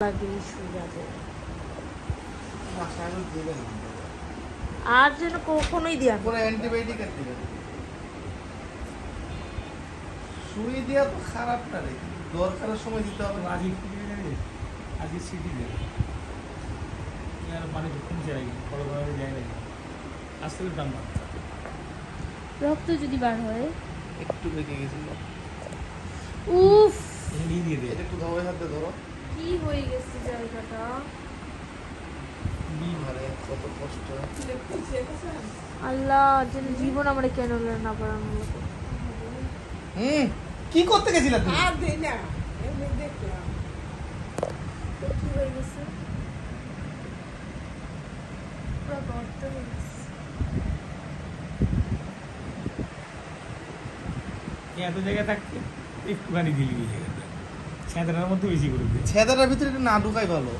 লাগলেই শুয়ে যাবো। আর যেন কখনোই দিয়া না। পুরো অ্যান্টিবায়োটিক আর দিবেন। সুই দেওয়া তো খারাপ না রে, দরকারের সময় দিতে হবে। আজকে কি দিবে জানিস? আজকে সিটি দেবে। আর পানি তো কমছে আগে, বড়ভাবে যায় না। আস্তে করে দাম বাড়ছে। রক্ত যদি বার হয়, একটু বেঁকে গেছিল। উফ, এখানে দিয়ে দে। এটা একটু ধরে হাতে ধরো। কি হয়ে গেছে জায়গাটা। আরে কত কষ্ট। আল্লাহ, যেন জীবন আমরা কেন না বাড়ানো হতো। কি করতে গেছিলা তুমি? আর দেই না, এমনি দেখলাম। তো কি হয়ে গেছে? পুরো গর্ত হয়ে গেছে। এত জায়গায় থাকতে একটুখানি দিলি এই জায়গাটা। ছেঁদরার মধ্যে বেশি করে দে। ছেদাটার ভিতরে একটু না ঢুকাই ভালো।